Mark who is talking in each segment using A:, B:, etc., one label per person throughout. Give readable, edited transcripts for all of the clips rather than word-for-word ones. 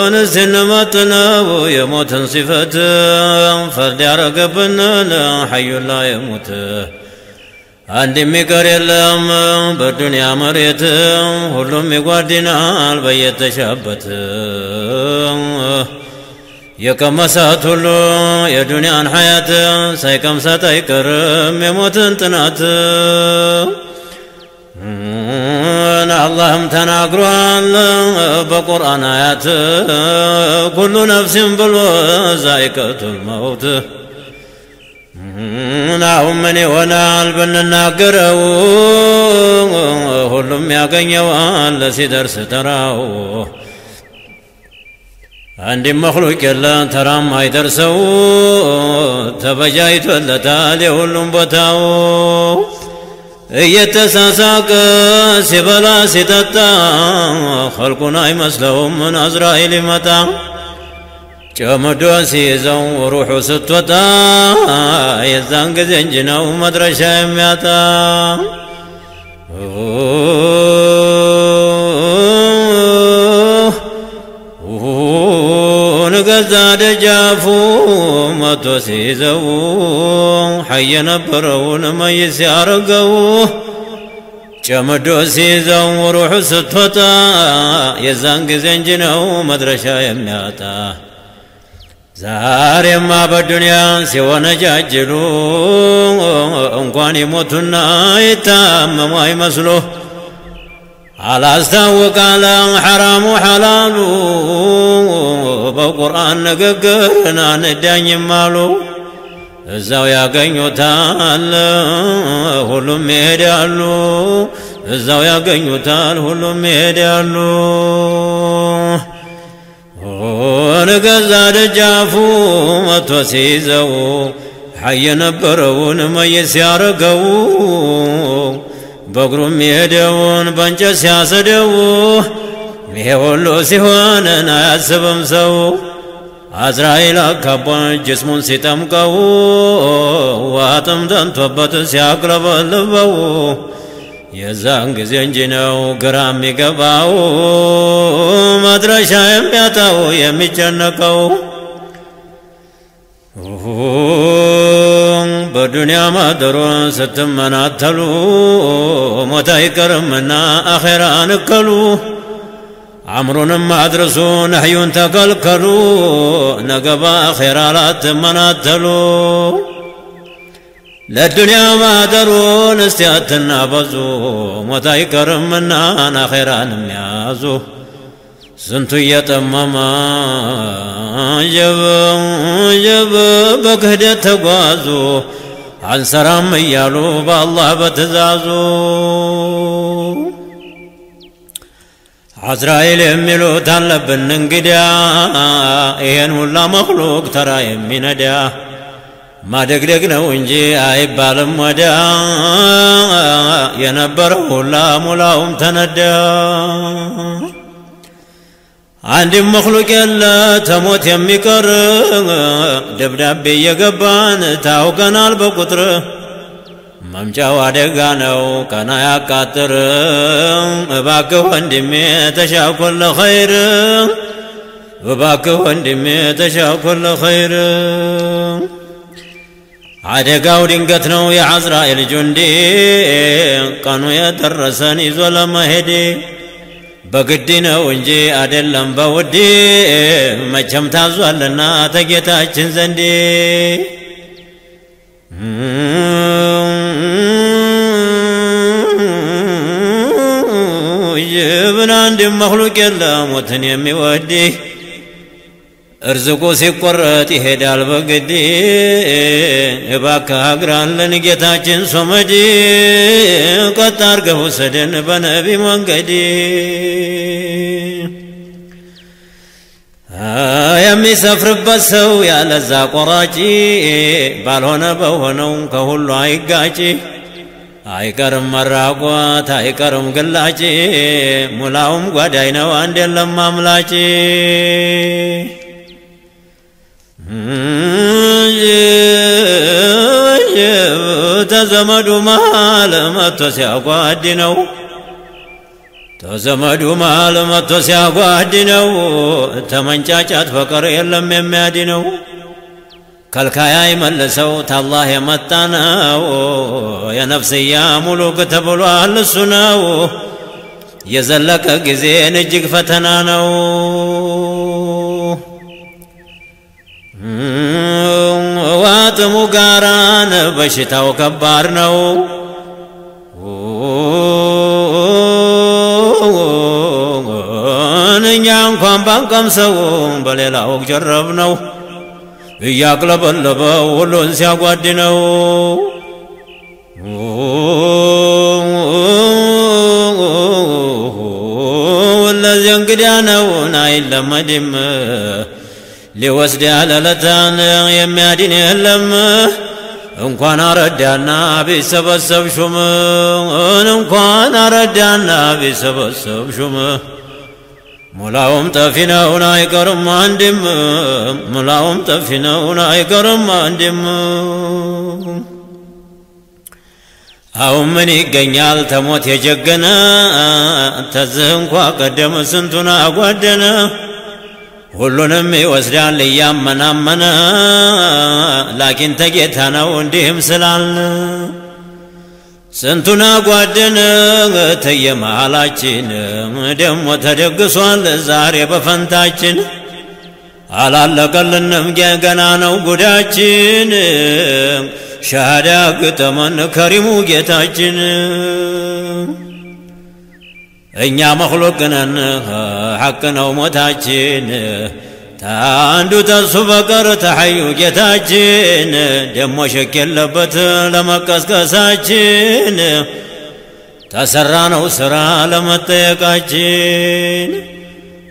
A: نزنمتنا ويموت صفة فرد عرقبنا حي لا يموت عندي مكر اللهم بالدنيا مريت هلوم يقعدنا البيت شابت يكم ساتلو يا دنيا حياة سيكم ساتيكرم يموت انتنات اللهم تناقران بقرآن آيات كل نفس بالوزائكة الموت نعم مني ونال بنناقره هلوم يقنيوان لسيدر ستراو عندي مخلوق يلا ترام ما يدرسو تبجايت ولا تالي هلوم بتاو يتساساك سبلا ستتا خلقنا يمسلهم من عزرائيل متى جمدوا سيزون وروح ستوتا يزانك زنجنا ومدرشا يمياتا نقزاد جافو متو سيزو حي نبرون ما يسيارقو جمدو سيزو وروح ستوتا يزانك زنجنا ومدرشا يمياتا زار ما بالدنيا سوى نجاجلو انقواني موتنا يتام ما يمسلو على استوك على حرام وحلالو بالقرآن نققرنا نداني مالو الزاوية قنيوتال هلوم يدالو الزاوية قنيوتال هلوم يدالو ونقزاد جافو متوسيزو حي نبرون ما يسيارقو بقرم يدون بنجس ياسدو ميولو سيوانا ياسبم سو عزرائيل كبان جسم ستمقو واتم دنتوبت سياقرب اللبو يزانك زنجنو قرامي قباو مدرشا يمياتاو يميجنكو بالدنيا ما درون ستمناتلو متى كرمنا آخران كلو عمرنا ما درسو نحيون تكلكلو نقبا آخرات مناتلو للدنيا ما درون استياتنا بزو متى كرمنا آخران ميازو سنتو يتمما جب بكهدة تقوازو عن سرام يالو بالله بتزازو عزرائيل يميلو تنلب الننقديا إيهن ولا مخلوق ترى يميندا ما دقدقنا ونجي عيبال مدا ينبره ولا ملاهم تندا عندي مخلوق يلا تموت يميكر دبدب يقبان تاو كنال بقطر ممجاو عدقانو كنا يقاتر باكو هندمي تشاو كل خير باكو هندمي تشاو كل خير عدقاو دنقتنو يا عزرائيل جندي كانوا يدرسني ظلم هدي بقدنا ونجي أدلم بودي مجم تازوالنا تجيتاچن زندي جبنا عند مخلوق يلا موتن يمي ودي ارزقو سيقرت يهدال بقدي باكا اقران لنجيتاچن سومدي قطار قهو سدن بنبي منقدي يمي سفر بسو يا لزا قراجي بالهونا بوهنو كهولو عيقاجي አይቀርም መራቆት አይቀርም ግላጭ ሙላውም ጓዳይ ነው አንድ የለም አምላጭ ተዘመዱ መሃል መጥቶ ሲያጓድ ነው ተዘመዱ ማል መጥቶ ሲያጓድነው ተመንጫጫት ፍቅር የለም የሚያድነው ከልካያ ይመልሰው ታላህ የመጣ ነው የነፍስያ ሙሉክ ተብሏል እሱ ነው የዘለቀ ጊዜን እጅግ ፈተና ነው ዋጥሙ ጋራን በሽታው ከባድ ነው እኛ እንኳን ባንቀምሰው በሌላው ጀረብነው እያቅለበለበው ሁሉን ሲያጓድነው ወለዚህ እንግዲያ ነው አይለመድም ሊወስድ ያለለታን የሚያድን የለም እንኳን አረዳና ቢሰበሰብ ሹም እንኳን አረዳና ቢሰበሰብ ሹም ሙላውም ጠፊ ነው አይቀርም አንድም ሙላውም ጠፊ ነው አይቀርም አንድም አሁን ምን ይገኛል ተሞት የጀገነ ተዝህ እንኳ ቀደም ስንቱን አጓደነ ሁሉንም ይወስዳል እያመናመነ ላኪን ተጌታ ነው እንዲህም ስላልን ስንቱን አጓደነ ተየመሃላችን ደሞ ተደግሷል ዛሬ በፈንታችን አላለቀልንም ገና ነው ጉዳችን ሻሃዳ ግጠመን ከሪሙ ጌታችን እኛ መخلوق ነን ሐቅ ነው ሞታችን ታንዱ ተሱ በቀር ተሐዩ ጌታችን ደሞ ሸክ የለበት ለመቀስቀሳችን ተሰራ ነው ስራ ለመጠየቃችን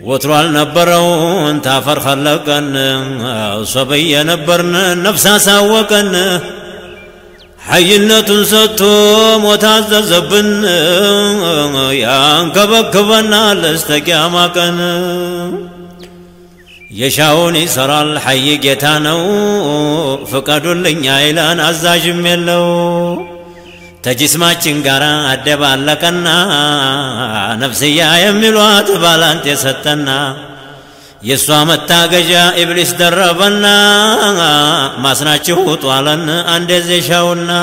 A: ወትሮ አልነበረውን ታፈር خلقን ሶበየ ነበርን ነፍስ አሳወቀን حينتن ستو متعززبن يانكبكبنا لاستقياما كان يشاوني سرى الحي جيتانو فقدوا لنيا إلان عزاجم يلو تجسماتشن غارا أدبال لكنا نفسيا يملوات بالانتي ستنا يسوع متاجا إبليس دربنا ما سناچو طوالن اندزي شاونا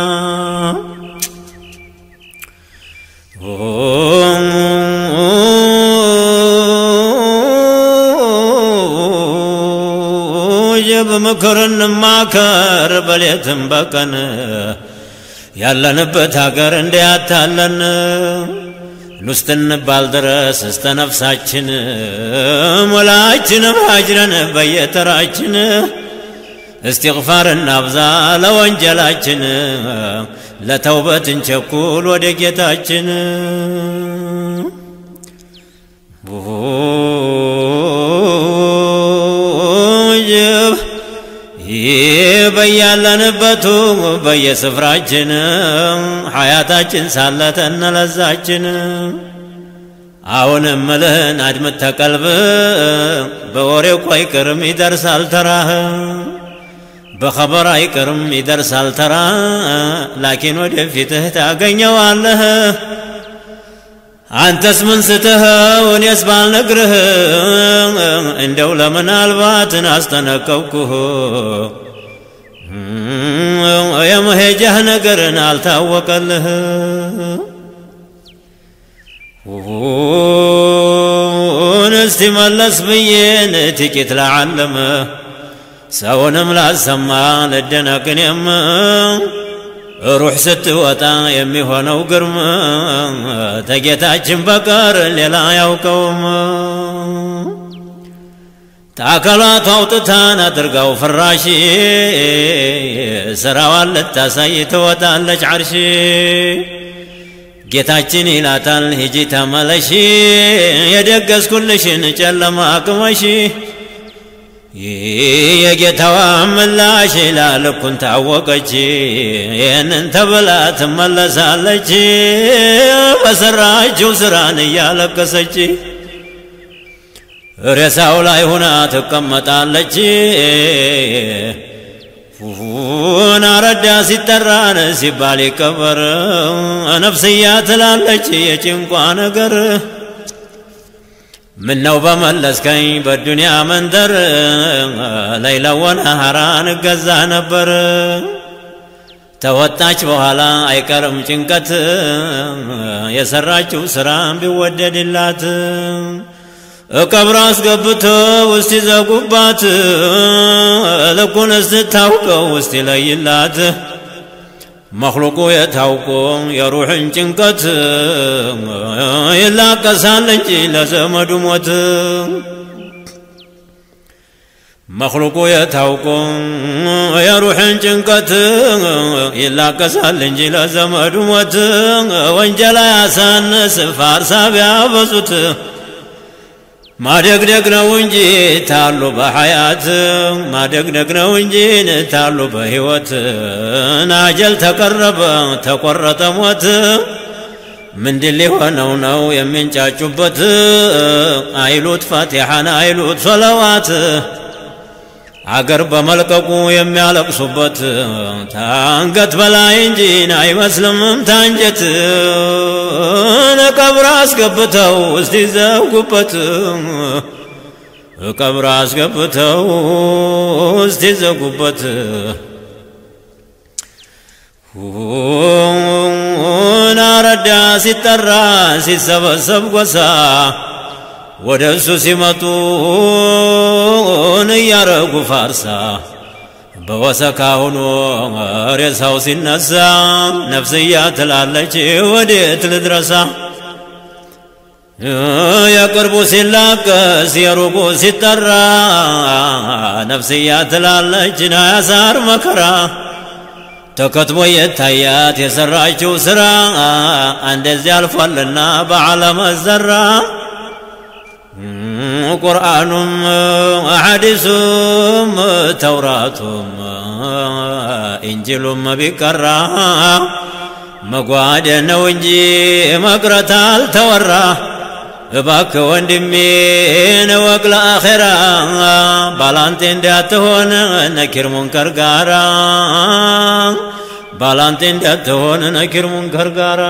A: جب مكرن ماكر بليتم بكن ያለንበት ሀገር እንዲያታለን ኑስተን ባልደረስ እስተነፍሳችን ሞላችን ማጅረን በየተራችን استغفار እናብዛ ለወንጀላችን ለተውበት እንቸኩል ወደ ጌታችን በያለንበቱ በየስፍራችን ሐያታችን ሳለተን ለዛችን አሁንም ምልህን አድምጥ ተቀልብ በወሬው አይቀርም ይደርሳል ተራህ በخبر አይቀርም ይደርሳል ተራ ላኪን ወደፊትህ ታገኘዋለህ አንተስ ምን ስተኸው እኔስ ባልነግርህ እንደው ለምናልባትን አስጠነቀቅኩህ የመሄጃህ ነገርን አልታወቀልህ እስቲ መለስ ብዬን ጥቂት ለዓለመ ሰውንም ላሰማ ለደነቅኔም ሩህ ስትወጣ የሚሆነው ግርም ተጌታችን በቀር ሌላ ያውቀውም ታከላቱ አውጥታን አድርጋው ፍራሽ ስራዋን ልታሳይ ትወጣለች ዓርሽ ጌታችን ይላታል ሂጂ ተመለሺ የደገስኩልሽን ጨለማ አቅመሺ የጌታዋ ምላሽ ላልኩን ታወቀች ይህንን ተብላ ትመለሳለች በሰራችው ስራን እያለቀሰች ሬሳው ላይ ሆና ትቀመጣለች ናረዳ ሲጠራን ሲባል ይቀበር ነፍስያ ትላለች የጭንቋ ነገር ምነው በመለስከኝ በዱንያ መንደር ለይላ ወነሃራን ገዛ ነበር ተወጣች በኋላ አይቀርም ጭንቀት የሰራችው ስራ ቢወደድላት ቀብር አስገብተው እስቲ ዘጉባት ለኩን ስታውቀው እስቲ ለይላት መخلوቁ የታውቆ የሩህን ጭንቀት ይላቀሳል እንጂ ለዘመዱ ሞት መخلوቁ የታውቆ የሩህን ጭንቀት ይላቀሳል እንጂ ለዘመዱ ሞት ወንጀል ያሳነስ ፋርሳ ቢያበዙት ማደግደግ ነው እንጂ ታሉ በሐያት ማደግደግ ነው እንጂ ታሉ በህይወት ናጀል ተቀረበ ተቆረጠ ሞት ምንድን ሊሆነው ነው የሚንጫጩበት አይሉት ፋቲሃን አይሉት ሶላዋት አገር በመልቀቁ የሚያለቅሱበት ታንገት በላይ እንጂ አይመስልም ታንጀት ቀብር አስገብተው እስቲ ዘጉበት ቀብር አስገብተው እስቲ ዘጉበት ናረዳ ሲጠራ ሲሰበሰብ ጎሳ ወደሱ ሲመጡ ያረጉ ፋርሳ በወሰካ ሆኖ ሬሳው ሲነሳ ነፍስያ ትላለች ወዴት ልድረሳ የቅርቡ ሲላቀስ የሩቁ ሲጠራ ነፍስያ ትላለች ናያሳር መከራ ተከትቦ የታያት የሰራችው ስራ እንደዚህ አልፏልና በዓለም ዘራ ቁርአኑም አሐዲሱም ተውራቱም ኢንጂሉም ቢቀራ መጓደል ነው እንጂ መቅረት አልተወራ እባክህ ወንድሜ ነወቅ ለአኺራ ባላንቴ እንዳትሆን ነኪር ሙንከር ጋራ ባላንቴ እንዳትሆን ነኪር ሙንከር ጋራ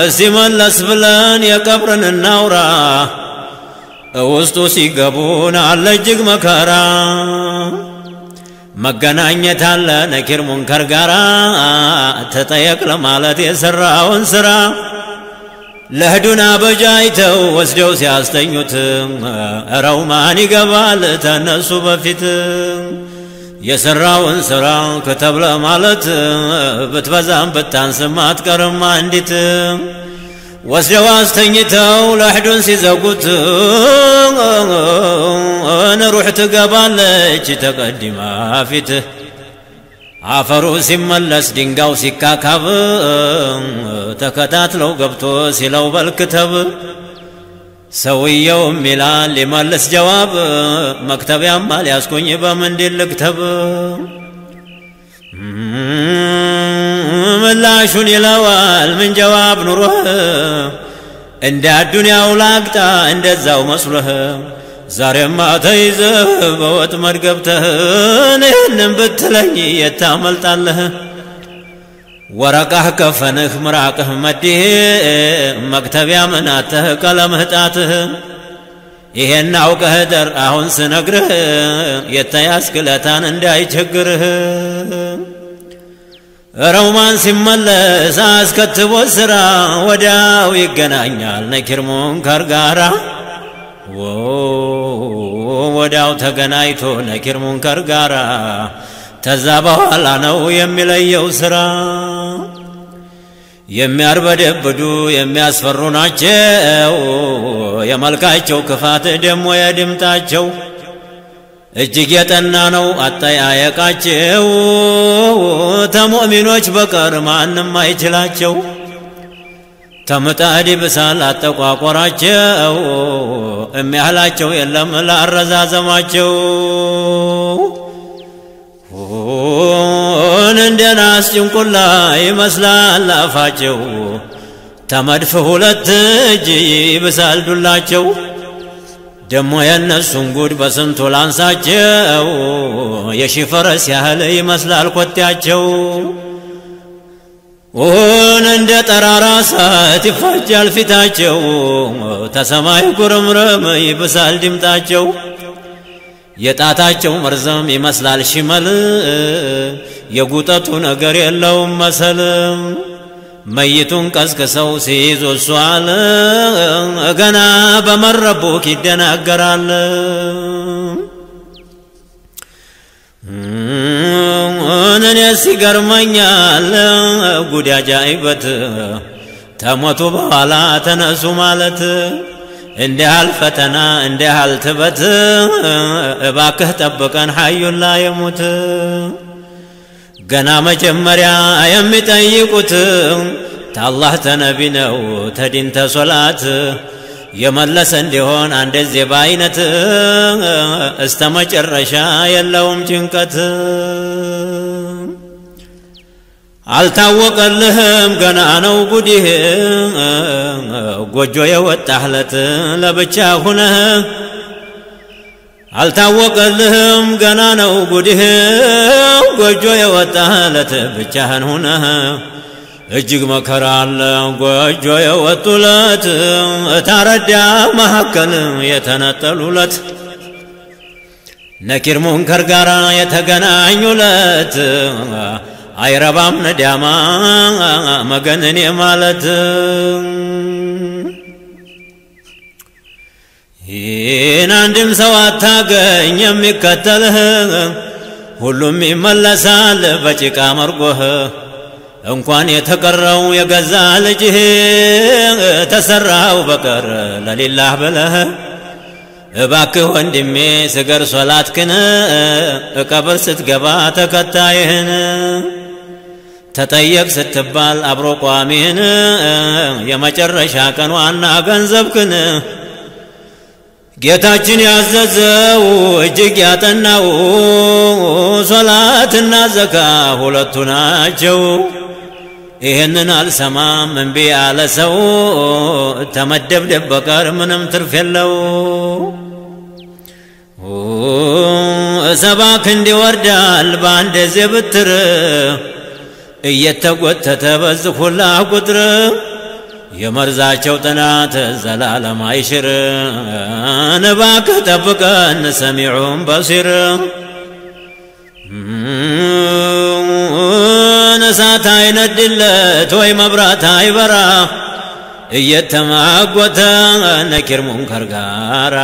A: እስቲ መለስ ብለን የቀብርን እናውራ ውስጡ ሲገቡን አለ እጅግ መከራ መገናኘት አለ ነኪር ሙንከር ጋራ ተጠየቅ ለማለት የሰራውን ስራ ለህዱና በጃይተው ወስደው ሲያስተኙት እረው ማን ይገባል ተነሱ በፊት የሰራውን ስራ ከተብ ለማለት ብትበዛም ብታንስም አትቀርም አንዲት ወስደው አስተኝተው ለህዱን ሲዘጉት ሩህ ትገባለች ተቀድማ ፊት አፈሩ ሲመለስ ድንጋው ሲካካብ ተከታትለው ገብቶ ሲለው በልክተብ ሰውየው ሚላል ሊመልስ ጀዋብ መክተቢያም አልያዝኩኝ በምንድን ልክተብ ምላሹን ይለዋል ምን ጀዋብ ኑሮህ እንደ አዱንያው ላቅጣ እንደዛው መስሎህ ዛሬማ ተይዘህ በወጥመድ ገብተህ ይህንን ብትለኝ የታመልጣለህ ወረቃህ ከፈንህ ምራቅህ መዲህ መክተቢያ ምናተህ ቀለምህ ጣትህ ይሄን አውቀህ ደር አሁን ስነግርህ የተያስክለታን እንዳይቸግርህ ረውማን ሲመለስ አስከትቦ ስራ ወዳው ይገናኛል ነኪር ሙንከር ጋራ ወዳው ተገናኝቶ ነኪር ሙንከር ጋራ ተዛ በኋላ ነው የሚለየው ስራ የሚያርበደብዱ የሚያስፈሩ ናቸው የመልካቸው ክፋት ደሞ የድምጣቸው እጅግ የጠና ነው አጠያየቃቸው ተሙእሚኖች በቀር ማንም አይችላቸው ተምጣድ ብሳል አጠቋቆራቸው የሚያህላቸው የለም ላረዛዘማቸው እንደናስ ጭንቁላ ይመስላል አፋቸው ተመድፍ ሁለት እጅ ይብሳል ዱላቸው ደሞ የነሱን ጉድ በስንቱ ላንሳቸው የሺፈረስ ያህል ይመስላል ኮቴያቸው እንደ ጠራራ እሳት ይፋጃል ፊታቸው ተሰማይ ጉርምርም ይብሳል ድምጣቸው የጣታቸው መርዘም ይመስላል ሽመል የጉጠቱ ነገር የለውም መሰል መይቱን ቀስቅሰው ሲይዙ ሷል ገና በመረቡክ ይደናገራል እኔስ ይገርመኛል ጉድ አጃኢበት ተሞቱ በኋላ ተነሱ ማለት እንዲያል ፈተና እንዲያል ትበት እባክህ ጠብቀን ሐዩን ላ የሙት ገና መጀመሪያ የሚጠይቁት ታላህ ተነቢ ነው ተዲን ተሶላት የመለሰ እንዲሆን አንደዚህ በአይነት እስተመጨረሻ የለውም ጭንቀት አልታወቀልህም ገና ነው ጉዲህ ጎጆ የወጣህለት ለብቻ ሁነህ አልታወቀልህም ገና ነው ጉዲህ ጎጆ የወጣህለት ብቻህን ሁነህ እጅግ መከራ አለ ጎጆ የወጡለት ታረዳ መካከል የተነጠሉለት ነኪር ሙንከር ጋራ የተገናኙለት አይረባም ነዳማ መገነኔ ማለት ይህን አንድም ሰው አታገኝ የሚከተልህ ሁሉም ይመለሳል በጭቃ መርጎህ እንኳን የተቀረው የገዛ ልጅህ ተሰራው በቀር ለሊላህ ብለህ እባክህ ወንድሜ ስገር ሶላትክን ቀብር ስትገባ ተከታይህን ተጠየቅ ስትባል አብሮ ቋሚህን የመጨረሻ ቀን ዋና ገንዘብክን ጌታችን ያዘዘው እጅግ ያጠናው ሶላትና ዘካ ሁለቱ ናቸው ይህንን አልሰማም እምቢ ያለ ሰው ተመደብደብ በቀር ምንም ትርፍ የለው ሰባክ እንዲወርዳል በአንድ ዘብትር እየተጎተተ በዚህ ሁላ ቁጥር የመርዛቸው ጥናት ዘላለም አይሽር እባክህ ጠብቀን ሰሚዑን በሲር እሳት አይነድለት ወይ መብራት አይበራ እየተማጎተ ነኪር ሙንከር ጋራ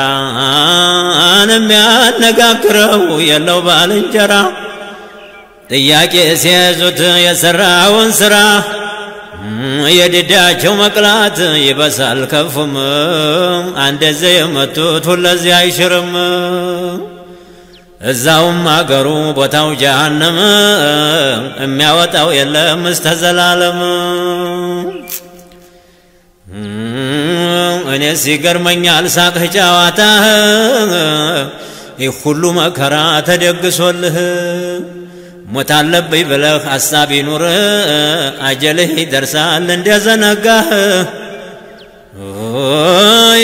A: የሚያነጋግረው የለው ባልንጀራ ጥያቄ ሲያዙት የሰራውን ስራ የድዳቸው መቅላት ይበሳል ከፉም አንደዚህ የመቱት ሁለዚህ አይሽርም እዛውም አገሩ ቦታው ጀሃነም የሚያወጣው የለም እስተዘላለም እኔስ ይገርመኛል ሳቅህ ጨዋታህ ይህ ሁሉ መከራ ተደግሶልህ ሞት አለብኝ ብለህ ሐሳብ ይኑር አጀልህ ይደርሳል እንደዘነጋህ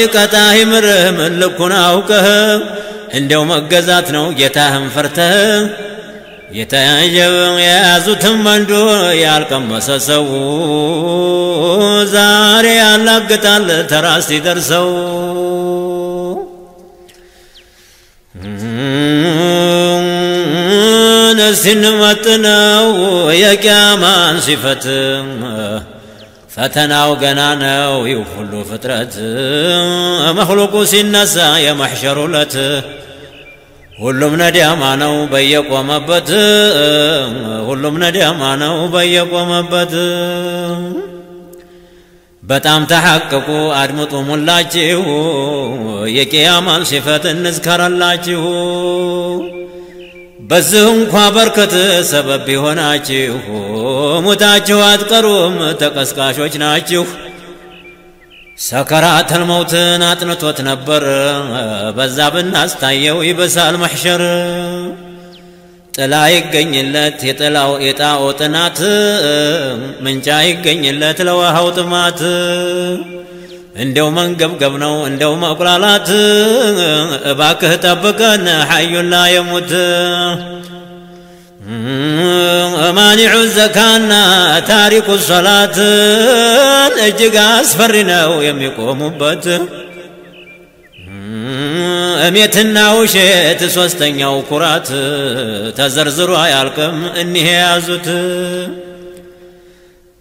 A: ይቀጣህ ይምርህ ምን ልኩን አውቀህ እንደው መገዛት ነው ጌታህን ፈርተህ የያዙትም አንዱ ያልቀመሰ ሰው ዛሬ ያላግጣል ተራ ሲደርሰው ስንመጥነው የቂያማን ሲፈት ፈተናው ገና ነው ይህ ሁሉ ፍጥረት መኽሉቁ ሲነሳ የመሕሸሩ ዕለት ሁሉም ነዳማ ነው በየቆመበት ሁሉም ነዳማ ነው በየቆመበት በጣም ተሐቀቁ አድምጡ ሙላችሁ የቂያማን ሲፈት እንዝከረላችሁ በዚህ እንኳ በርከት ሰበብ ቢሆናችሁ ሙታችሁ አትቀሩም ተቀስቃሾች ናችሁ ሰከራተል መውትን አጥንቶት ነበር በዛ ብናስታየው ይበሳል መሕሸር ጥላ ይገኝለት የጥላው የጣው ጥናት ምንጫ ይገኝለት ለውሃው ጥማት እንደው መንገብገብ ነው እንደው መቁላላት እባክህ ጠብቀን ሐዩን ላ የሙት مانع الزكاة تارك الصلاة እጅግ አስፈሪ ነው የሚቆሙበት እሜትና ውሸት ሶስተኛው ኩራት ተዘርዝሮ አያልቅም እኒህ ያዙት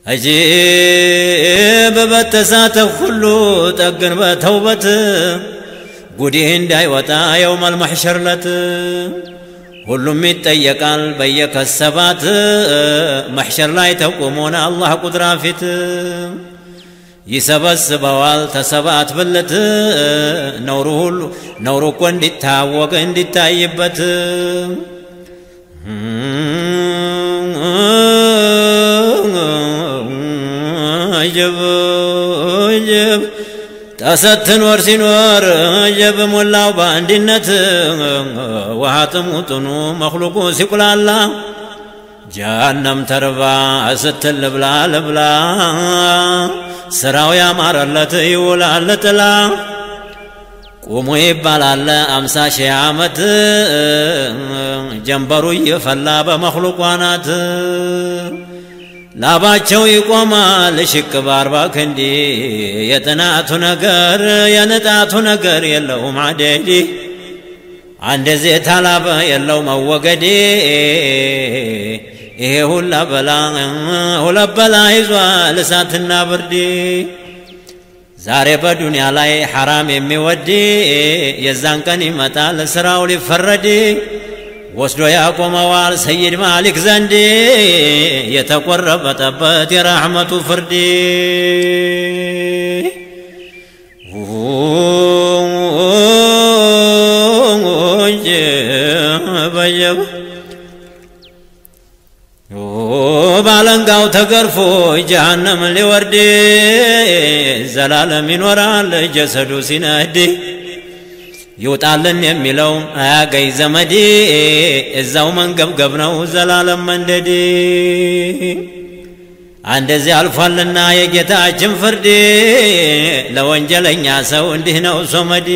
A: አጂብ በተሳተፍ ሁሉ ጠግን በተውበት ጉዲህ እንዳይወጣ የውመል መሕሸር ለት ሁሉም ይጠየቃል በየከሰባት መሕሸር ላይ ተቆሞና አላህ ቁድራ ፊት ይሰበስበዋል ተሰባት ብልት ነውሩ እኮ እንዲታወቅ እንዲታይበት አጀብ ተሰትኖር ሲኖር አጀብ ሞላው በአንድነት ውሃ ጥሙጥኑ መኽሉቁ ሲቁላላ ጀሃነም ተርባ ስትል ልብላ ልብላ ስራው ያማረለት ይውላል ጥላ ቁሙ ይባላል 50 ሺህ ዓመት ጀንበሩ ይፈላ በመኽሉቋ ናት ላባቸው ይቆማል ሽቅብ 40 ክንዲ የጥናቱ ነገር የንጣቱ ነገር የለውም አደዲ አንደዚህ ታላበ የለው መወገዴ ይሄ ሁላ በላ ይዟል እሳትና ብርድ ዛሬ በዱንያ ላይ ሐራም የሚወድ የዛን ቀን ይመጣል ስራው ሊፈረድ ወስዶ ያቆመዋል ሰይድ ማሊክ ዘንድ የተቆረበበት የራህመቱ ፍርድ በየብ ባለንጋው ተገርፎ ጀሃነም ሊወርድ ዘላለም ይኖራል ጀሰዱ ሲነድ ይውጣልን የሚለው አያገኝ ዘመድ እዛው መንገብገብ ነው ዘላለም መንደድ እንደዚህ አልፏልና የጌታችን ፍርድ ለወንጀለኛ ሰው እንዲህ ነው ሶመድ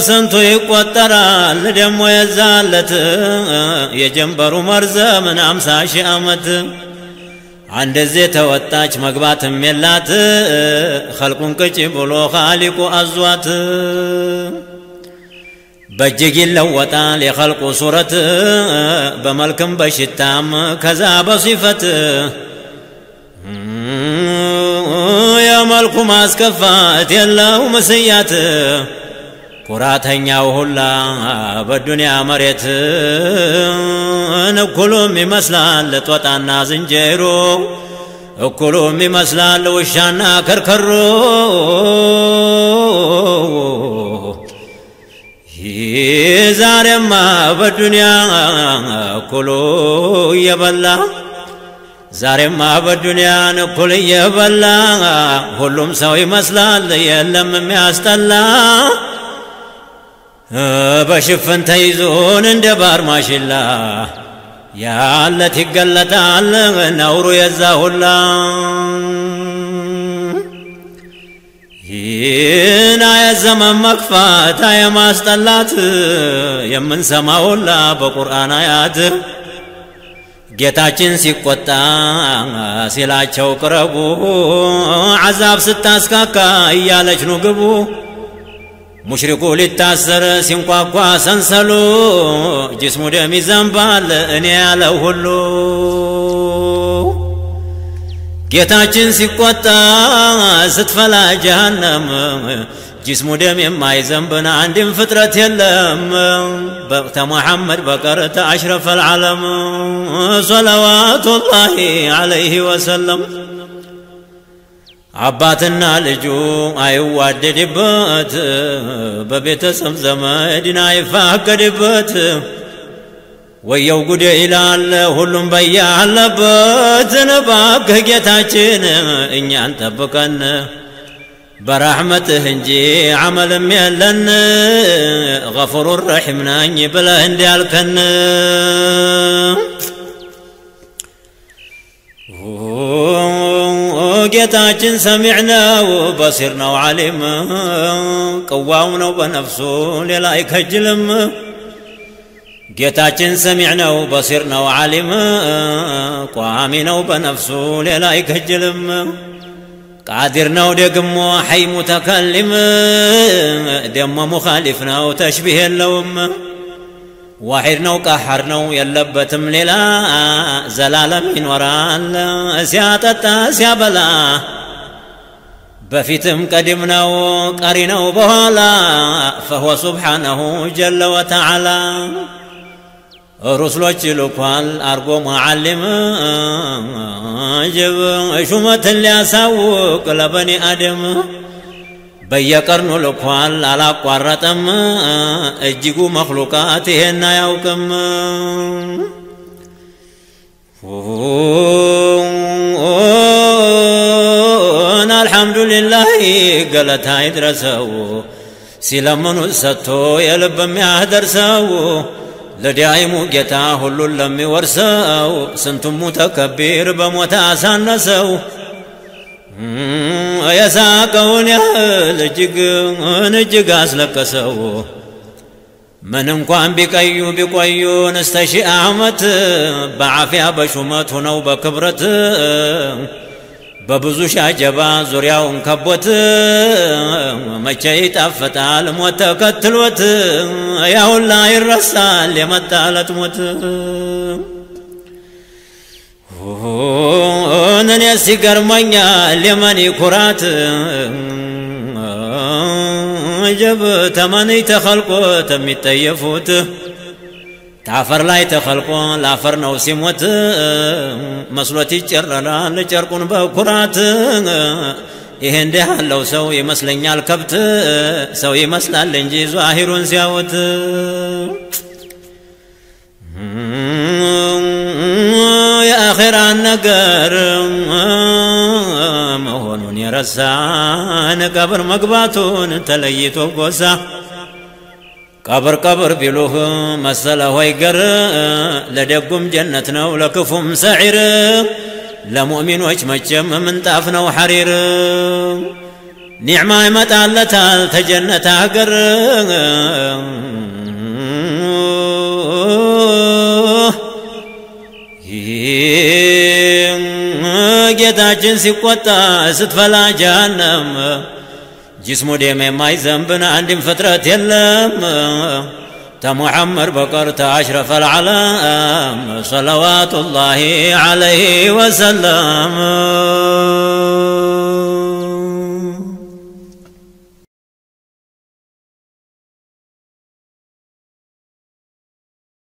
A: ስንቱ ይቆጠራል ደሞ የዛለት የጀንበሩ መርዘምን 50 ሺህ ዓመት እንደዚህ ተወጣች መግባትም የላት ኸልቁን ቅጭ ብሎ ኻሊቁ አዟት በእጅግ ይለወጣል የኸልቁ ሱረት በመልክም በሽታም ከዛ በሲፈት የመልኩ ማስከፋት የለው መስያት ኩራተኛው ሁላ በዱንያ መሬት እኩሉም ይመስላል ጦጣና ዝንጀሮ እኩሉም ይመስላል ውሻና ከርከሮ ዛሬማ በዱንያ እኩሉ እየበላ ዛሬማ በዱንያ እኩል እየበላ ሁሉም ሰው ይመስላል የለም የሚያስጠላ በሽፍን ተይዞን እንደ ባር ማሽላ ያለት ይገለጣል ነውሩ የዛ ሁላ ይና የዘመን መክፋት የማስጠላት የምንሰማው ሁላ በቁርአን አያት ጌታችን ሲቆጣ ሲላቸው ቅረቡ عذاب ስታስካካ እያለች ነው ግቡ ሙሽሪኩ ሊታሰር ሲንቋቋ ሰንሰሉ ጅስሙ ደም ይዘንባል እኔ ያለው ሁሉ ጌታችን ሲቆጣ ስትፈላ ጀሃነም ጅስሙ ደም የማይዘንብን አንድም ፍጥረት የለም በቅተ ሙሐመድ በቀርተ አሽረፈ العالم صلوات الله عليه وسلم አባትና ልጁ አይዋደድበት በቤተሰብ ዘመድና አይፋቀድበት ወየው ጉዴ ይላል ሁሉም በያለበት እባክህ ጌታችን እኛን ጠብቀን برحمته انجي عمل ميلن غفور الرحيم ناني بلا هندي الكن ጌታችን ሰሚዕ ነው በሲር ነው ዓሊም ቅዋው ነው በነፍሱ ሌላ አይከጅልም ጌታችን ሰሚዕ ነው በሲር ነው ዓሊም ቋሚ ነው በነፍሱ ሌላ አይከጅልም ቃዲር ነው ደግሞ ሐይ ሙተከልም ደሞ ሙኻሊፍ ነው ተሽቢህ የለውም ዋሂድ ነው ቀሐር ነው የለበትም ሌላ ዘላለም ይኖራል ሲያጠጣ ሲያበላ በፊትም ቀድም ነው ቀሪ ነው በኋላ فهو سبحانه جل وتعالى رسሎች ልኳል አርጎ ሙዓልም ጅብ ሹመትን ሊያሳውቅ ለበኒ አደም በየቀርኑ ልኳል አላቋረጠም እጅጉ መኽሉቃት ይሄን አያውቅም አልሐምዱሊላህ ገለታ ይድረሰው ሲለምኑ ሰጥቶ የልብ የሚያደርሰው ለዳይሙ ጌታ ሁሉን ለሚወርሰው ስንቱም ሙተከቢር በሞት አሳነሰው የሳቀውን ያህል እጅግ አስለቀሰው ምን እንኳን ቢቆዩ እስከ ሺህ ዓመት በዓፊያ በሹመት ሆነው በክብረት በብዙ ሻጀባ ዙሪያውን ከቦት መቼ ይጣፍጣል ሞት ተከትሎት ያውላ ይረሳል የመጣለት ሞት እኔስ ይገርመኛል የመኒ ኩራት ጀብ ተመኒ ተኸልቆት የሚጠየፉት ታፈር ላይ ተኸልቆ ላፈር ነው ሲሞት መስሎት ይጨረራል ጨርቁን በኩራት ይሄ እንደ ያለው ሰው ይመስለኛል ከብት ሰው ይመስላል እንጂ ዛሂሩን ሲያወት የአኺራ ነገር መሆኑን የረሳን ቀብር መግባቱን ተለይቶ ጎሳ ቀብር ቢሉህ መሰለ ሆይ ገር ለደጉም ጀነት ነው ለክፉም ሰዒር ለሙእሚኖች መቼም ምንጣፍ ነው ሐሪር ኒዕማ ይመጣለታል ተጀነት አገር ጌታችን ሲቆጣ ስትፈላ ጀሃነም ጅስሙ ደም የማይዘንብን አንድም ፍጥረት የለም ተሙሐመድ በቀር ተአሽረፈ العالم صلوات الله عليه وسلم